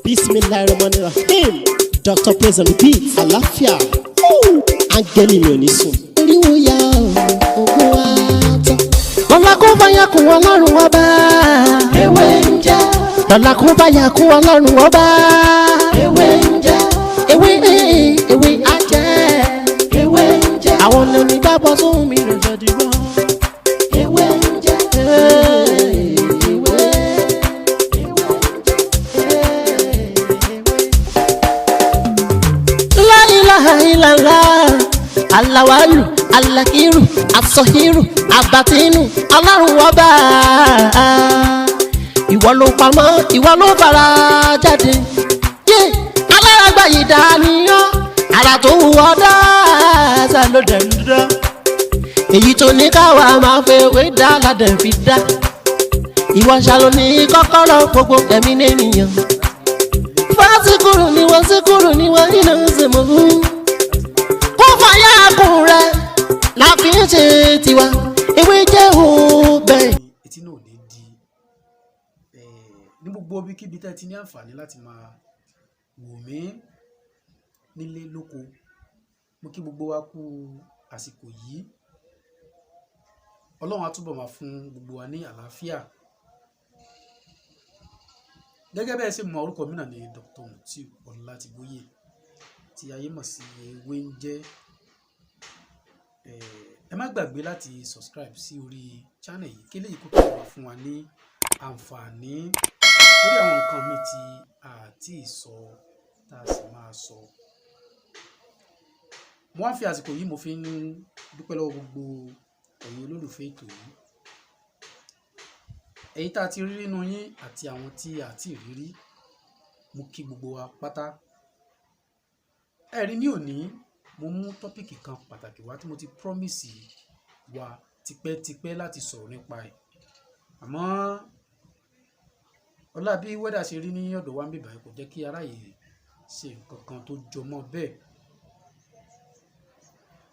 Bismillahirrahmanirrahim. Dr. Praise and Repeat. Àlàáfíà. Áńgẹ́lì mi ò ní sùn. Oríwo ya ògùn wa tán. Lọ́la kó bá yà kún Ọlọ́run ọba. Ewé ń jẹ́. Lọ́la kó bá yà kún Ọlọ́run ọba. Ewé ń jẹ́. Ewé á jẹ́. Ewé ń jẹ́. Àwọn ọ̀nà mi gbàgbọ́ sóhun mi rẹ̀ jọ̀dí gbọ́. Ewé ń jẹ́. Alawalu, alakiru, asọhiru, abatinu, Ọlọ́run ọba. Ìwọ ló pamọ́, ìwọ ló fara jáde. Aláràgbà yìí dániyàn, ara tó wù ọ́ dáadáa ló dẹ̀ ń dán. Èyí tó ní káwa máa fẹ́ wé dá ládẹ̀ fi dá. Ìwọ ṣàlò ní kọ́kọ́rọ́ gbogbo ẹ̀mí nìyẹn. Fásikúrò ni wọ́n síkúrò ni wọ́n iná ń ṣe mọ́ fún. Fàyà kùn rẹ̀ la fi ń ṣe tiwa ewé jẹ́ òbẹ̀. Etí náà ò ní di ní gbogbo ibikíbi tẹ́ ti ní àǹfààní láti máa wò mí nílé lóko. Mo kí gbogbo wa kú àsìkò yìí. Ọlọ́run á túbọ̀ máa fún gbogbo wa ní àlàáfíà. Gẹ́gẹ́ bẹ́ẹ̀ ṣe mọ orúkọ mi náà ni Dr. Mutiu Ọlátíbóyè tí ayé mọ̀ sí ewé ń jẹ́. Ẹ má gbàgbé láti subscribe sí orí channel yìí kí eléyìí kó tó wà fún wa ní àǹfààní lórí àwọn nǹkan mi tí a ti sọ tá a sì máa sọ. Mo wá fi àsìkò yìí mo fi ń dúpẹ́ lọ́wọ́ gbogbo ẹ̀yin olólùfẹ́ ètò yìí. Èyí tá a ti rí nínú yín àti àwọn tí a ti rí rí, mo kí gbogbo wa pátá. Ẹ̀rí ní òní mo mú tọ́pìkì kan pàtàkì wá tí mo ti promise wa tipẹ́tipẹ́ láti sọ̀rọ̀ nípa ẹ̀. Àmọ́ ọlá bí wẹ́dà ṣe rí ní ọ̀dọ̀ wa ń bíbá kò jẹ́ kí aráyè ṣe nǹkan kan tó jọmọ́ bẹ́ẹ̀.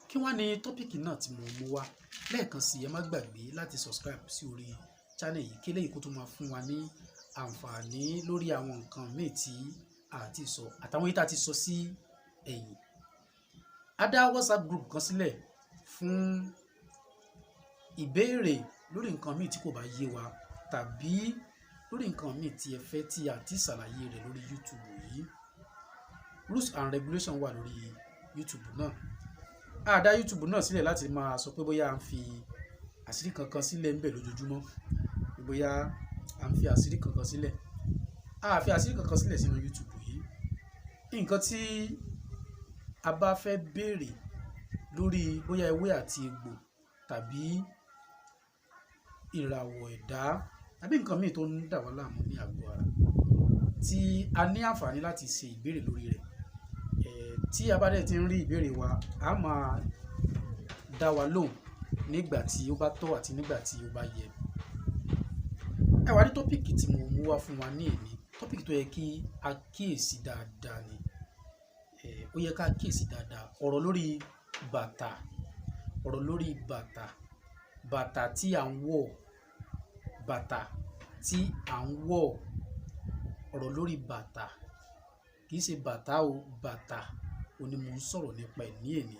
Kí wá ní tọ́pìkì náà tí mo mú wá? Lẹ́ẹ̀kan sí ẹ má gbàgbé láti subscribe sí orí channel yìí kí eléyìí kó tó máa fún wa ní àǹfààní lórí àwọn nǹkan míì tí a ti sọ àtàwọn yìí tá a ti sọ sí ẹ̀yìn. A dá WhatsApp group kan sílẹ̀ fún ìbéèrè lórí nǹkan míì tí kò bá yé wa tàbí lórí nǹkan míì tí ẹ fẹ́ tí a ti ṣàlàyé rẹ̀ lórí YouTube yìí. Rules and regulation wà lórí YouTube náà. A dá YouTube náà sílẹ̀ láti máa sọ pé bóyá à ń fi àṣírí kankan sílẹ̀ ńbẹ̀ lójoojúmọ́, bóyá à ń fi àṣírí kankan sílẹ̀. A fi àṣírí kankan sílẹ̀ sínú YouTube yìí. Nǹkan tí a bá fẹ́ béèrè lórí bóyá ewé àti egbò tàbí ìràwọ̀ ẹ̀dá tàbí nǹkan míì tó ń dà wá láàmú ní àgọ́ ara tí a ní àǹfààní láti ṣe ìbéèrè lórí rẹ̀. Tí a bá dẹ̀ ti ń rí ìbéèrè wa, a máa dá wa lóhùn nígbà tí ó bá tọ́ àti nígbà tí ó bá yẹ. Ẹ wá ní tọ́pìkì tí mo mú wá fún wa ní èní, tọ́pìkì tó yẹ kí a kíyèsí dáadáa ni. Ó yẹ ká kíyèsí dáadáa. Ọ̀rọ̀ lórí bàtà, ọ̀rọ̀ lórí bàtà, bàtà tí à ń wọ̀, bàtà tí à ń wọ̀, ọ̀rọ̀ lórí bàtà. Kì í ṣe bàtà o, bàtà o ni mo ń sọ̀rọ̀ nípa ẹ̀ ní èní.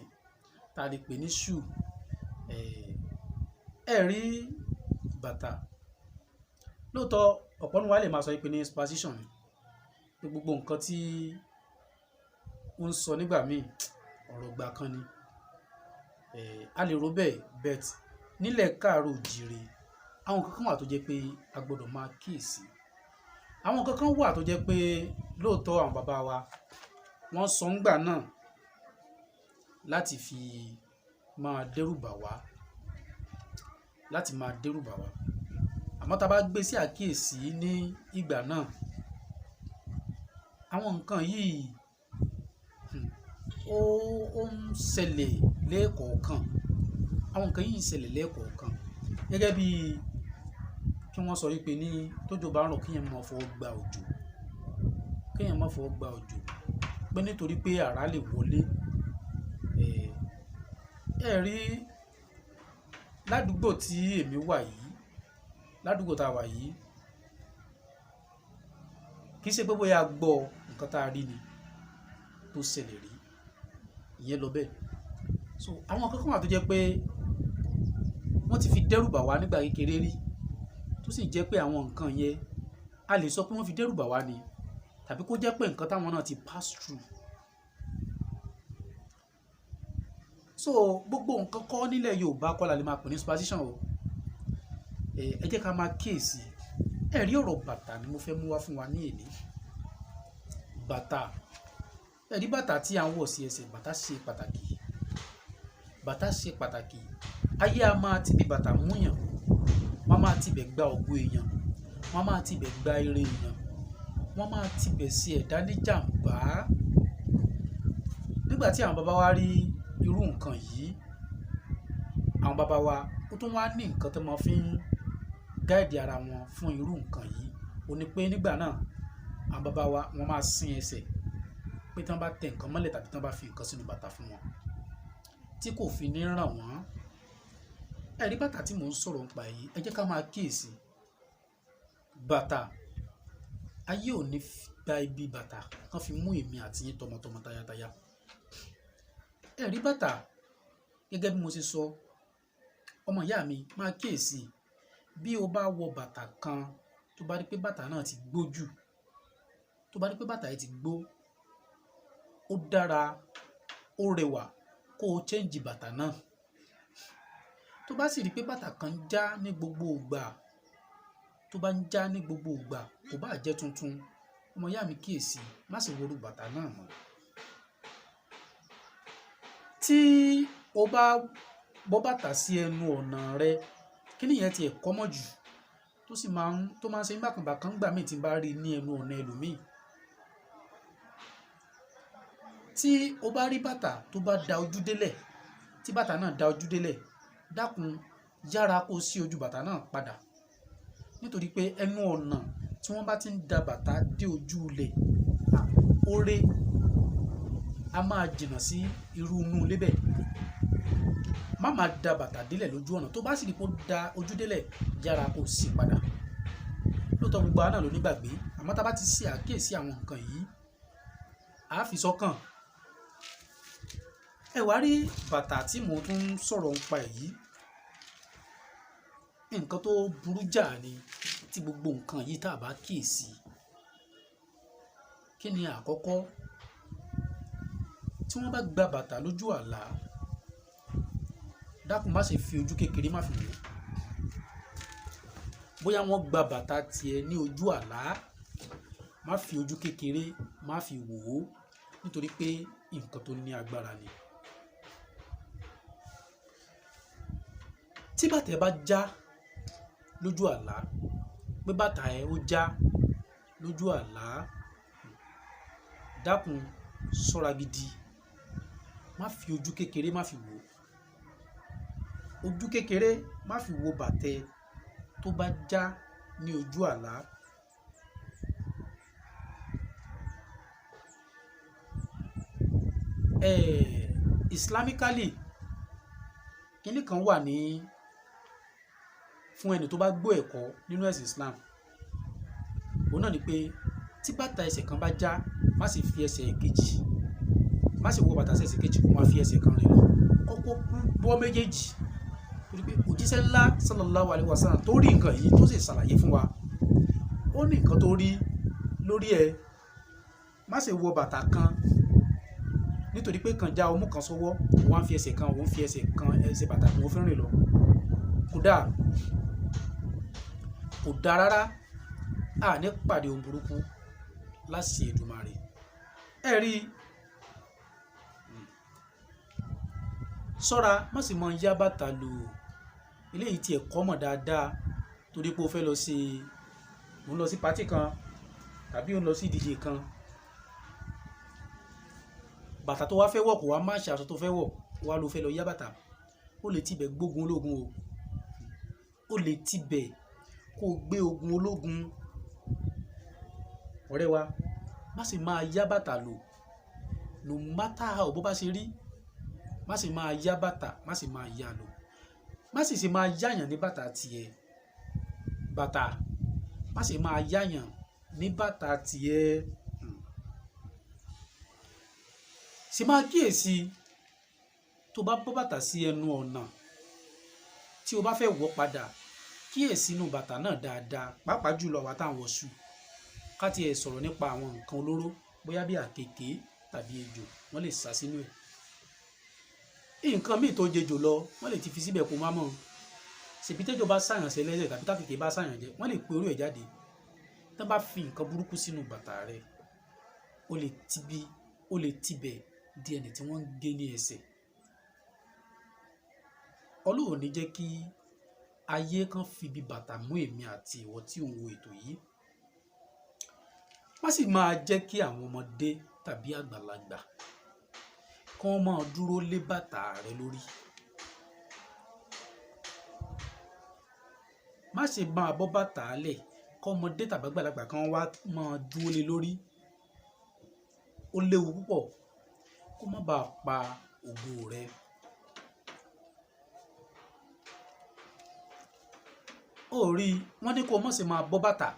Ta lè pè ní shoe. Ẹ rí bàtà. Lóòótọ́ ọ̀pọ̀ nínú wa lè máa sọ pé ní superstition ni. Pé gbogbo nǹkan tí ó ń sọ nígbà míì ọ̀rọ̀ ìgbà kan ni. A lè rò bẹ́ẹ̀ bet nílẹ̀ káàárọ̀ oòjíire àwọn nǹkan kan wà tó jẹ́ pé a gbọ́dọ̀ máa kíyèsí. Àwọn nǹkan kan wà tó jẹ́ pé lóòótọ́ àwọn bàbá wa wọ́n sọ ńgbà náà láti fi máa dẹ́rùbà wá, láti máa dẹ́rùbà wá. Àmọ́ tá a bá gbé sí àkíyèsí ní ìgbà náà, àwọn nǹkan yìí ó ń ṣẹlẹ̀ lẹ́ẹ̀kọ̀ọ̀kan. Àwọn nǹkan yìí ń ṣẹlẹ̀ lẹ́ẹ̀kọ̀ọ̀kan. Gẹ́gẹ́ bí kí wọ́n sọ wípé ní tójò bá ń rọ̀ kéèyàn má fọwọ́ gba òjò, kéèyàn má fọwọ́ gba òjò pé nítorí pé àrá lè wọlé. Ẹ rí ládùúgbò tí èmi wà yìí, ládùúgbò tá a wà yìí, kì í ṣe pé bóyá gbọ́ nǹkan tá a rí ni tó ṣẹlẹ̀ rí ìyẹn lọ bẹ́ẹ̀. So àwọn kankan wà tó jẹ́ pé wọ́n ti fi dẹ́rù bà wá nígbà kékeré rí tó sì jẹ́ pé àwọn nǹkan yẹn a lè sọ pé wọ́n fi dẹ́rù bà wá ni tàbí kó jẹ́ pé nǹkan táwọn náà ti pass through. So gbogbo nǹkan kọ́ nílẹ̀ Yorùbá kọ́ la lè máa pè ní superstition o. Ẹ jẹ́ ká máa kíyèsí ẹ̀rí ọ̀rọ̀ bàtà ni mo fẹ́ mú wá fún wa ní èní. Bàtà ẹ̀rí bàtà tí à ń wọ̀ sí ẹsẹ̀ bàtà ṣe pàtàkì. Bàtà ṣe pàtàkì. Ayé a máa ti bí bàtà múyàn, wọ́n máa ti bẹ̀ gba ògo èèyàn, wọ́n máa ti bẹ̀ gba ire èèyàn, wọ́n máa ti bẹ̀ sí ẹ̀dá ní jàǹbá. Nígbà tí àwọn bàbá wa rí irú nǹkan yìí, àwọn bàbá wa ó tún wá ní nǹkan tó máa fi ń gáìdì ara wọn fún irú nǹkan yìí. Ó ní pé nígbà náà àwọn bàbá wa wọ́n máa sin ẹsẹ̀ pé tí wọ́n bá tẹ nǹkan mọ́lẹ̀ tàbí tí wọ́n bá fi nǹkan sínú bàtà fún wọn tí kò fi ní ràn wọ́n. Ẹ̀rí bàtà tí mò ń sọ̀rọ̀ nípa yìí ẹ jẹ́ ká máa kíyèsí. Bàtà ayé ò ní gba ibi bàtà kan fi mú èmi àti yín tọmọtọmọ tayátayá. Ẹ̀rí bàtà gẹ́gẹ́ bí mo ṣe sọ, ọmọ ìyá mi máa kíyèsí. Bí o bá wọ bàtà kan tó bá rí pé bàtà náà ti gbó jù, tó bá rí pé bàtà yìí ti gbó, ó dára, ó rẹwà kó o change bàtà náà. Tó bá sì rí pé bàtà kan ń já ní gbogbo ìgbà, tó bá ń já ní gbogbo ìgbà kò bá jẹ́ tuntun, ọmọ ìyá mi kíyèsí, má sì wọrú bàtà náà mọ́. Tí o bá bọ́ bàtà sí ẹnu ọ̀nà rẹ, kí nìyẹn tiẹ̀ kọ́mọ̀ jù tó máa ń ṣe bákan gbà míì tí n bá rí ní ẹnu ọ̀nà ẹlòmíì. Tí o bá rí bàtà tó bá da ojú délẹ̀, tí bàtà náà da ojú délẹ̀, dákun yára kó sí ojú bàtà náà padà, nítorí pé ẹnu ọ̀nà tí wọ́n bá ti ń da bàtà dé ojú ilẹ̀, oore a máa jìnnà sí irú inú ilé bẹ́ẹ̀. Má máa da bàtà délẹ̀ lójú ọ̀nà. Tó bá sì rí pé ó da ojú délẹ̀, yára kó sí padà. Lóòótọ́ gbogbo àná ló nígbàgbé, àmọ́ tá a bá ti ṣe àkíyèsí àwọn nǹkan yìí, a fi sọ́kàn. Ẹ wá rí bàtà tí mo tún ń sọ̀rọ̀ nípa èyí, nǹkan tó burú jáà ni tí gbogbo nǹkan yìí tá a bá kíyèsí. Kí ni àkọ́kọ́? Tí wọ́n bá gba bàtà lójú àlá, dákun má ṣe fi ojú kékeré má fi wò. Bóyá wọ́n gba bàtà tiẹ̀ ní ojú àlá, má fi ojú kékeré má fi wò ó, nítorí pé nǹkan tó ní agbára ni. Tí bàtà ẹ bá já lójú àlá, pé bàtà ẹ ó já lójú àlá, dákun ṣọ́ra gidi, má fi ojú kékeré má fi wò. Ojú kékeré má fi wo bàtà ẹ tó bá já ní ojú àlá. Islamically kíní kan wà ní fún ẹni tó bá gbọ́ ẹ̀kọ́ nínú ẹ̀sìn Islam. Òun náà ni pé tí bàtà ẹsẹ̀ kan bá já, má sì fi ẹsẹ̀ kejì, má sì wọ bàtà ẹsẹ̀ kejì kó má fi ẹsẹ̀ kan rìn lọ. Kọ́kọ́ bọ́ méjèèjì. Torí pé òjíṣẹ́ ńlá sallallahu alaihi wasallam tó rí nǹkan yìí tó sì ṣàlàyé fún wa, ó ní nǹkan tó rí lórí ẹ. Má sì wọ bàtà kan nítorí pé kan já ọmú kan sọ́wọ́, wọ́n á fi ẹsẹ̀ kan, wọ́n fi ẹsẹ̀ kan ẹsẹ̀ bàtà kan wọ́n fi rìn lọ. Kódà kò dáa rárá. A ní pàdé ohun burúkú láṣẹ Èdùmàrè. Ẹ rí ṣọ́ra, má sì mọ yá bàtà lò. Eléyìí tí ẹ̀kọ́ mọ̀ dáadáa, torí pé o fẹ́ lọ sí òun lọ sí pátì kan tàbí òun lọ sí ìdíje kan. Bàtà tó wá fẹ́ wọ̀ kò wá má ṣe aṣọ tó fẹ́ wọ̀, wá ló fẹ́ lọ yá bàtà. Ó lè tibẹ̀ gbógun ológun o. Ó lè tibẹ̀ kó gbé ogun ológun. Ọ̀rẹ́ wa, má sì máa yá bàtà lò. No matter how bó bá ṣe rí, má sì máa yá bàtà, má sì máa yá lò. Má sì máa yáyàn ní bàtà tiẹ̀. Bàtà má sì máa yáyàn ní bàtà tiẹ̀. Sì máa kíyèsí tó bá bọ́ bàtà sí ẹnu ọ̀nà tí o bá fẹ́ wọ̀ padà, kíyèsí inú bàtà náà dáadáa, pàápàá jùlọ àwa tá à ń wọ̀ ṣù. Ká tiẹ̀ sọ̀rọ̀ nípa àwọn nǹkan olóró bóyá bí àkekèé tàbí ejò, wọ́n lè sá sínú ẹ̀. Nǹkan míì tó jejò lọ wọ́n lè ti fi síbẹ̀ kó má mọ̀. Ṣèbí tẹ́jọ́ bá sáyàn ṣe lẹ́sẹ̀ tàbí tákèké bá sáyàn jẹ, wọ́n lè pe orí ẹ̀ jáde. Tán bá fi nǹkan burúkú sínú bàtà rẹ, ó lè tibẹ̀ di ẹni tí wọ́n ń gé ní ẹsẹ̀. Ọlọ́run ní jẹ́ kí ayé kan fi bí bàtà mú èmi àti ìwọ tí ò ń wo ètò yìí. Má sì máa jẹ́ kí àwọn ọmọdé tàbí àgbàlagbà kí wọ́n máa dúró lé bàtà rẹ lórí. Má ṣe máa bọ́ bàtà lẹ̀ kí ọmọdé tàbí àgbàlagbà kan wá máa dúró lé lórí. Ó léwu púpọ̀ kó má bàa pa ògo rẹ. Ó rí wọ́n ní kó má ṣe máa bọ́ bàtà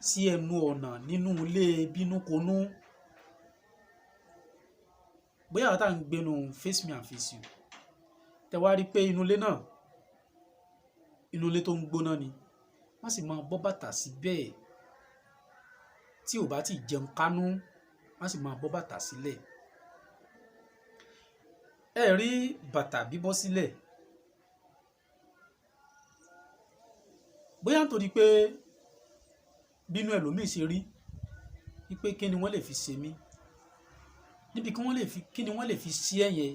sí ẹnu ọ̀nà nínú ilé bínúkonú. Bóyá àwọn tá à ń gbénu face me and face you, tẹ wá rí pé inú ilé náà, inú ilé tó ń gbóná ni, má sì máa bọ́ bàtà síbẹ̀. Tí ò bá ti jẹun kánú, má sì máa bọ́ bàtà sílẹ̀. Ẹ rí bàtà bíbọ́ sílẹ̀, bóyá nítorí pé bínú ẹlòmíì ṣe rí wípé kí ni wọ́n lè fi ṣe mí, níbi kí ni wọ́n lè fi ṣí ẹ̀yẹ.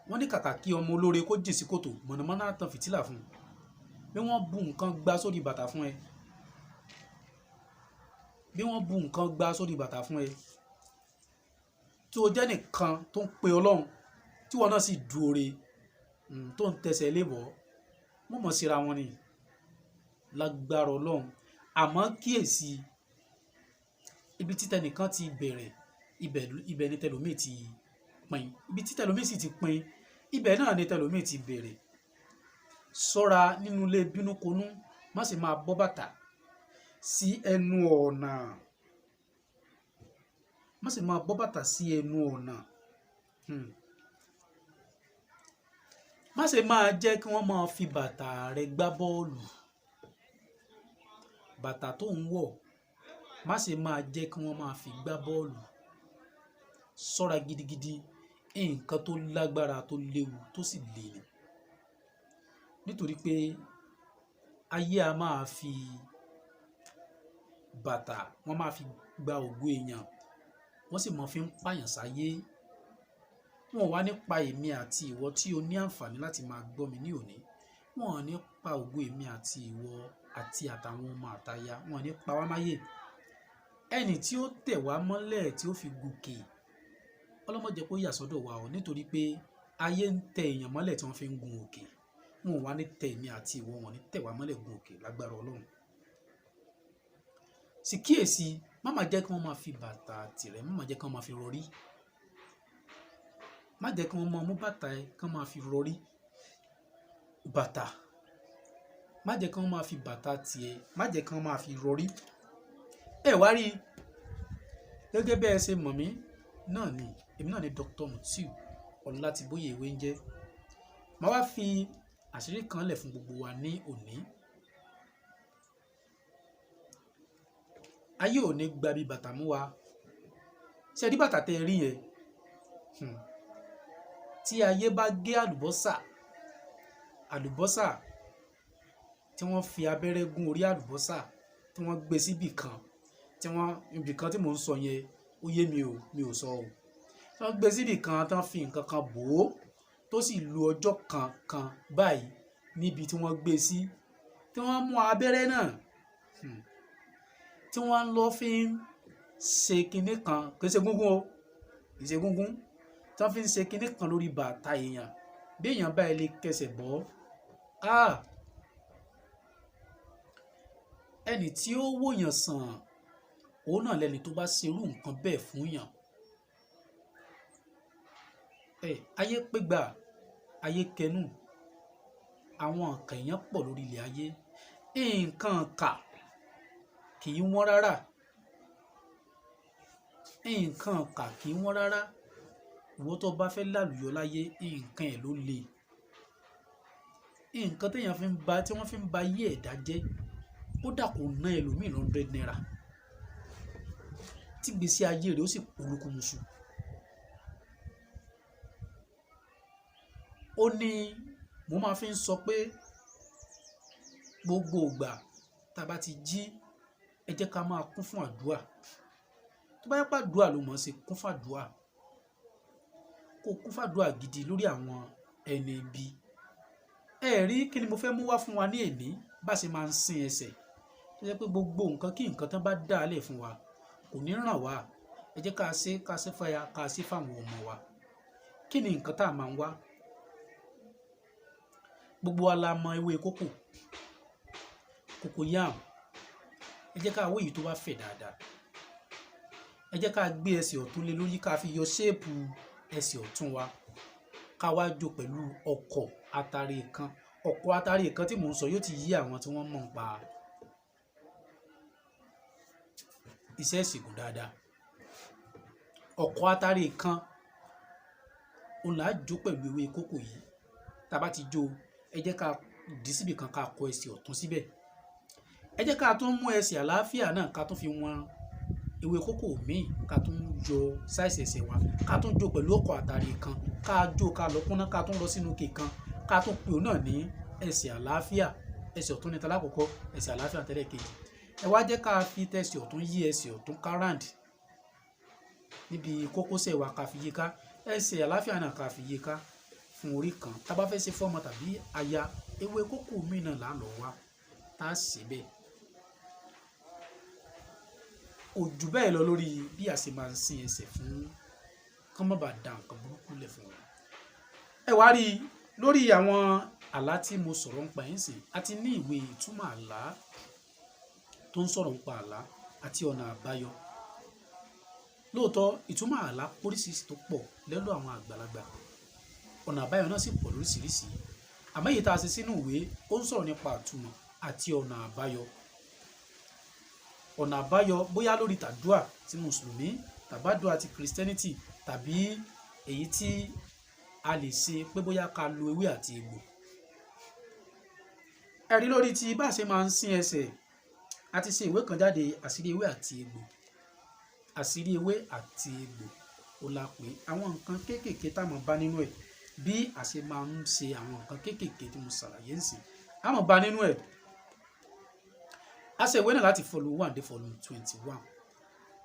Wọ́n ní kàkà kí ọmọ olóore kó jìn sí kòtò, mọ̀nàmọ́ná á tan fìtílà fún un. Bí wọ́n bu nǹkan gbá sórí bàtà fún ẹ, bí wọ́n bu nǹkan gbá sórí bàtà fún ẹ, tí o jẹ́ nìkan tó ń pe Ọlọ́run, tí wọ́n náà sì dúore tó ń tẹsẹ̀ lébọ̀, wọ́n mọ̀ síra wọn ni lágbára Ọlọ́run. Àmọ́ kíyèsí, ibi tí tẹnìkan ti bẹ̀rẹ̀, ibẹ̀ ni tẹlòmíì ti pin. Ibi tí tẹlòmíì sì ti pin, ibẹ̀ náà ni tẹlòmíì ti bẹ̀rẹ̀. Ṣọ́ra nínú ilé bínúkonú, má sì máa bọ́ bàtà sí ẹnu ọ̀nà. Má sì máa bọ́ bàtà sí ẹnu ọ̀nà. Má sì máa jẹ́ kí wọ́n máa fi bàtà rẹ gbá bọ́ọ̀lù. Bàtà tó ń wọ̀, má sì máa jẹ́ kí wọ́n máa fi gbá bọ́ọ̀lù. Ṣọ́ra gidigidi, nǹkan tó lágbára, tó léwu, tó sì le ni. Nítorí pé ayé a máa fi bàtà, wọ́n máa fi gba ògo èèyàn, wọ́n sì máa fi ń pààyàn sáyé. Wọn ò wá ní pa èmi àti ìwọ tí o ní àǹfààní láti máa gbọ́ mi ní òní. Wọn ò ní pa ògo èmi àti ìwọ àti àtàwọn ọmọ àtaya, wọn ò ní pa wá máyé. Ẹni tí ó tẹ̀ wá mọ́lẹ̀ tí ó fi gòkè, ọlọ́mọdé kó yà sọ́dọ̀ wa o, nítorí pé ayé ń tẹ èèyàn mọ́lẹ̀ tí wọ́n fi ń gun òkè. Wọn ò wá ní tẹ èmi àti ìwọ, wọn ò ní tẹ̀ wá mọ́lẹ̀ gun òkè lágbára Ọlọ́run. Sì kíyèsí, má máa jẹ́ kí wọ́n máa fi bàtà tirẹ̀, má máa jẹ́ kí wọ́n máa fi rọrí. Má jẹ́ kí wọ́n máa mú bàtà ẹ kí wọ́n máa fi rọrí bàtà. Má jẹ́ kí wọ́n máa fi bàtà tiẹ̀, má jẹ́ kí wọ́n máa fi rọrí. Ẹ wá rí, gẹ́gẹ́ bẹ́ẹ̀ ṣe mọ̀ mí náà ni, èmi náà ni Dr. Mutiu Ọlátíbóyè Ewé ń jẹ́. Màá wá fi àṣírí kan lẹ̀ fún gbogbo wa ní òní. Ayé ò ní gba bí bàtà mú wa. Ṣé rí bàtà tẹ́ rí yẹn? Tí ayé bá gé àlùbọ́sà tí wọ́n fi abẹ́rẹ́ gún orí àlùbọ́sà, tí wọ́n gbé síbì kan, ibì kan tí mò ń sọ yẹn ó yé mi ò sọ o. Tí wọ́n gbé síbì kan, tí wọ́n fi nǹkan kan bò ó, tó sì lu ọjọ́ kan báyìí níbi tí wọ́n gbé sí, tí wọ́n mú abẹ́rẹ́ náà tí wọ́n lọ fi ń ṣe kinní kan, kì í ṣe gúngún o, kì í ṣe gúngún, tí wọ́n fi ń ṣe kinní kan lórí bàtà èèyàn, bí èèyàn báyìí lè kẹsẹ̀ bọ́, ẹni tí ó wòyàn sàn, òun náà lẹni tó bá ṣerú nǹkan bẹ́ẹ̀ fún yàn. Ayé pégbà, ayé kẹnù, àwọn nǹkan èèyàn pọ̀ lórí ilẹ̀ ayé. Nǹkan kà kì í wọ́n rárá, nǹkan kà kì í wọ́n rárá. Ìwọ tó bá fẹ́ lálùyọ láyé, nǹkan ẹ̀ ló le. Nǹkan tí wọ́n fi ń ba ayé ẹ̀dá jẹ́, ó dà kó ná ẹlòmíì l'100 naira tí gbèsè ayé rẹ̀ ó sì polúkúmuṣu. Ó ní mo máa fi ń sọ pé gbogbo ìgbà tá a bá ti jí, ẹ jẹ́ ká máa kún fún àdúrà. Tó bá yẹ pé àdúrà ló mọ̀ ṣe, kún fún àdúrà. Kó kún fún àdúrà gidi lórí àwọn ẹni ibi. Ẹ rí kí ni mo fẹ́ mú wá fún wa ní èní, bá ṣe máa ń sin ẹsẹ̀. Tó jẹ́ pé gbogbo nǹkan kí nǹkan tán bá dá a lẹ̀ fún wa kò ní ràn wá. Ẹ jẹ́ ká ṣe fàyà, ká ṣe fáwọn ọmọ wa. Kí ni nǹkan tá a máa ń wá? Gbogbo wa la mọ ewé kókò yam. Ẹ jẹ́ ká wó èyí tó bá fẹ̀ dáadáa. Ẹ jẹ́ ká gbé ẹsẹ̀ ọ̀tún lé lórí, ká fi yọ ṣéèpù ẹsẹ̀ ọ̀tún wa. Ká wá jó pẹ̀lú ọkọ̀ atare kan. Ọkọ̀ atare kan tí mò ń sọ yóò ti yí àwọn tí wọ́n mọ̀ nípa iṣẹ́ ìṣègùn dáadáa. Ọkọ̀ atare kan òun là á jó pẹ̀lú ewé kókò yìí. Tá a bá ti jó, ẹ jẹ́ ká dì síbì kan, ká kọ ẹsẹ̀ ọ̀tún síbẹ̀. Ẹ jẹ́ ká tún mú ẹsẹ̀ àlàáfíà náà, ká tún fi wọn ewé kókò míì, ká tún yọ sáìsì ẹsẹ̀ wa, ká tún jó pẹ̀lú ọkọ̀ àtàrí kan, ká jó, ká lọ kúnná, ká tún lọ sínú òkè kan, ká tún pè ó náà ní ẹsẹ̀ àlàáfíà. Ẹsẹ̀ ọ̀tún ní talákọ̀ọ́kọ́, ẹsẹ̀ àlàáfíà tẹ́lẹ̀ kejì. Ẹ wá jẹ́ ká fi tẹsẹ̀ ọ̀tún yí ẹsẹ̀ ọ̀tún ká round níbi kókósẹ̀ wa, ká fi yí ká. Ẹsẹ̀ àlàáfíà náà ká fi yí ká fún orí kan. Tá bá fẹ́ ṣe fọ́mọ tàbí aya, ewé kókò míì náà là ń lọ wá, tá a ṣe bẹ́ẹ̀. Ojú bẹ́ẹ̀ lọ lórí bí a ṣe máa ń sin ẹsẹ̀ fún kán má bàa da nǹkan burúkú lẹ̀ fún wa. Ẹ wá rí lórí àwọn àlá tí mo sọ̀rọ̀ nípa ẹ̀ ń sìn, a ti ní ìwé ìtumọ̀ àlá tó ń sọ̀rọ̀ nípa àlá àti ọ̀nà àbáyọ. Lóòótọ́ ìtumọ̀ àlá oríṣiríṣi tó pọ̀ lẹ́lọ́ àwọn àgbàlagbà, ọ̀nà àbáyọ náà sì pọ̀ lóríṣiríṣi. Àmọ́ èyí tá a ṣe sínú ìwé ó ń sọ̀rọ̀ nípa ìtumọ̀ àti ọ̀nà àbáyọ. Ọ̀nà àbáyọ bóyá lórí tàdúà ti mùsùlùmí, tàbádùà ti kìrìsìtẹ́nìtì, tàbí èyí tí a lè ṣe pé bóyá ká lo ewé àti egbò. Ẹ rí lórí ti bá ṣe máa ń sin ẹsẹ̀, a ti ṣe ìwé kan jáde, àṣírí ewé àti egbò. Àṣírí ewé àti egbò ó la pé àwọn nǹkan kéékèèké tá a máa bá nínú ẹ̀, bí a ṣe máa ń ṣe àwọn nǹkan kéékèèké tí mo ṣàlàyé ń sìn, a máa bá nínú ẹ̀. A ṣe ìwé náà láti volume 1 dé volume 21.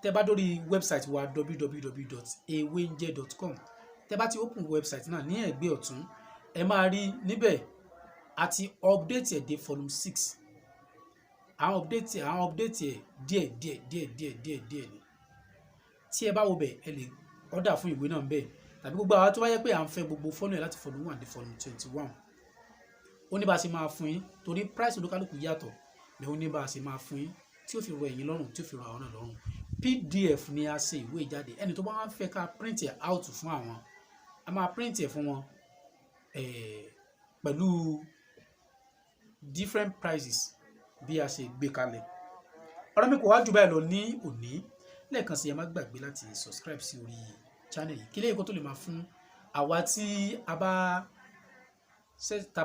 Tẹ́ bá dórí website wa www.ewenje.com. Tẹ́ bá ti open website náà ní ẹ̀gbẹ́ ọ̀tún, ẹ máa rí níbẹ̀ àti update ẹ̀ dé volume 6. Àwọn update ẹ̀ díẹ̀ ni. Tí ẹ bá wo bẹ̀, ẹ lè order fún ìwé náà bẹ́ẹ̀. Tàbí gbogbo àwọn tó bá yẹ pé à ń fẹ́ gbogbo fọ́nù ẹ̀ láti volume 1 dé volume 21. Ó ní bá a ṣe máa fún yín, torí price olúkálùkù yàtọ̀. Lẹ́yìn ó ní bá a ṣe máa fún yín tí ó fi rọ ẹ̀yin lọ́rùn, tí ó fi rọ àwọn náà lọ́rùn. PDF ni a ṣe ìwé jáde. Ẹni tó bá wá fẹ́ ká print ẹ̀ out fún àwọn, a máa print ẹ̀ fún wọn pẹ̀lú different prices bí a ṣe gbé kalẹ̀. Ọ̀rọ̀ mi kò wá jù báyìí lọ ní òní. Lẹ́ẹ̀kan sí ẹ má gbàgbé láti subscribe sí orí channel yìí kí lẹ́yìn kó tó lè máa fún àwa tí a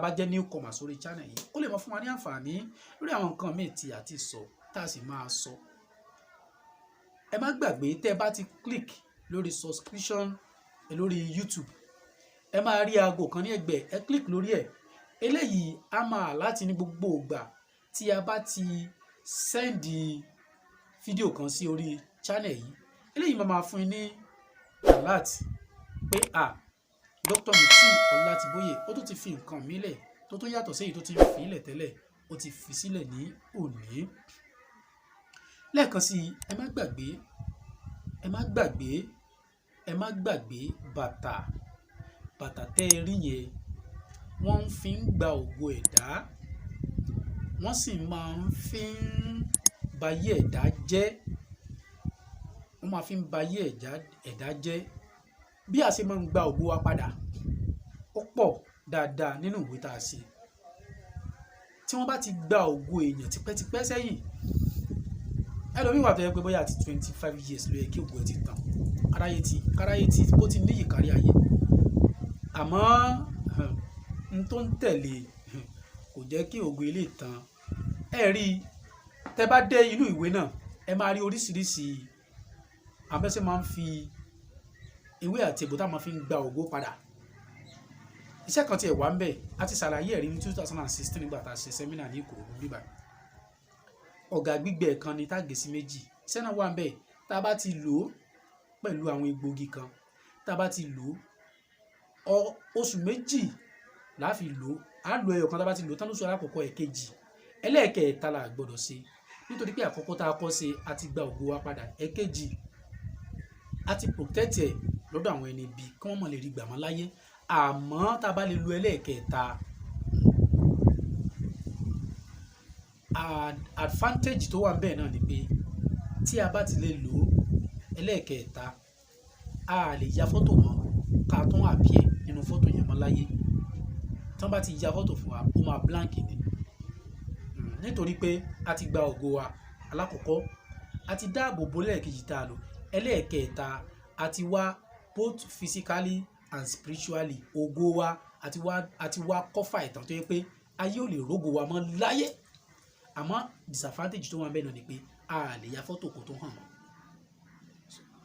bá jẹ́ newcomer sórí channel yìí, ó lè máa fún wa ní àǹfààní lórí àwọn nǹkan míì tí a ti sọ tá a sì máa sọ. Ẹ má gbàgbé tẹ́ ẹ bá ti click lórí subscription lórí YouTube, ẹ máa rí aago kan ní ẹ̀gbẹ́, ẹ click lórí ẹ̀. Eléyìí á máa láti ní gbogbo ìgbà tí a bá ti sẹ́ndì fídíò kan sí orí channel yìí, eléyìí máa fún yín ní alert pé Dr. Mutiu Ọlátìbóyè ó tún ti fi nǹkan mílẹ̀ tó tún yàtọ̀ sí èyí tó ti fi ilẹ̀ tẹ́lẹ̀, ó ti fi sílẹ̀ ní òní. Lẹ́ẹ̀kan sí ẹ má gbàgbé bàtà tẹ́ ẹ rí yẹn, wọ́n fi ń gba ògo ẹ̀dá, wọ́n sì máa ń fi ń bayé ẹ̀dá jẹ́. Wọ́n máa fi ń bayé ẹ̀dá jẹ́. Bí a ṣe máa ń gba ògo wa padà ó pọ̀ dáadáa nínú ìwé tá a ṣe. Tí wọ́n bá ti gba ògo èèyàn tipẹ́tipẹ́ sẹ́yìn, ẹlòmíì wà tó yẹ pé bóyá àti 25 years ló yẹ kí ògo ẹ ti tán, káráyé tí kó ti níyì kárí ayé, àmọ́ n tó ń tẹ̀lé kò jẹ́ kí ògo ilé tán. ẹ rí tẹ bá dé inú ìwé náà ẹ máa rí oríṣiríṣi abẹ́sẹ̀ máa ń fi ewé àti egbò tá máa fi ń gba ògo padà. Iṣẹ́ kan tiẹ̀ wà ń bẹ̀ a ti ṣàlàyé ẹ̀rí ní 2016 nígbà tá a ṣe sẹ́mínà ní Ìkòròdú bíbá. Ọ̀gà gbígbẹ kan ni tá gé sí méjì. Iṣẹ́ náà wà ń bẹ̀ tá a bá ti lò ó pẹ̀lú àwọn egbògi kan, tá a bá ti lò ó oṣù méjì la fi lò ó, á lo ẹyọ kan tá a bá ti lò ó tán lóṣù alákọ̀ọ́kọ́ ẹ̀kejì, ẹlẹ́ẹ̀kẹta la gbọ́dọ̀ ṣe nítorí pé àkọ́kọ́ tá a kọ́ ṣe a ti gba ògo wa padà, ẹ̀kejì a ti protect ẹ̀ lọ́dọ̀ àwọn ẹni ibi kí wọ́n mọ̀ lè rí gbà mọ́ láyé. Àmọ́ tá a bá lè lo ẹlẹ́ẹ̀kẹta, advantage tó wà bẹ́ẹ̀ náà ni pé tí a bá ti lè lò ẹlẹ́ẹ̀kẹta a lè ya fọ́tò mọ́ ká tún appear nínú fọ́tò yẹn mọ́ láyé. Tí wọ́n bá ti ya fọ́tò fún wa ó máa blank ni nítorí pé a ti gba ògo wa alákọ̀ọ́kọ́, a ti dáàbò bo lẹ́ẹ̀kejì tá a lò, ẹlẹ́ẹ̀kẹta a ti wá both physically and spiritually ògo wa àti wá kọ́fà ìtàn tó yẹ pé ayé ò lè rógo wa mọ́ láyé. Àmọ́ disadvantage tó wà bẹ́ẹ̀ náà ni pé a lè ya fọ́tò kó tó hàn.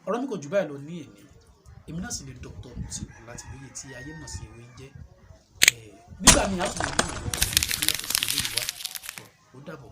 Ọ̀rọ̀ mi kò jù báyìí lọ ní èmi náà sì ni Dr. Mutiu Ọlátìlóyè tí ayé mọ̀ sí ewé ń jẹ́. Nígbà míì á tún lè ní ìwé ìwà ó dàbọ̀.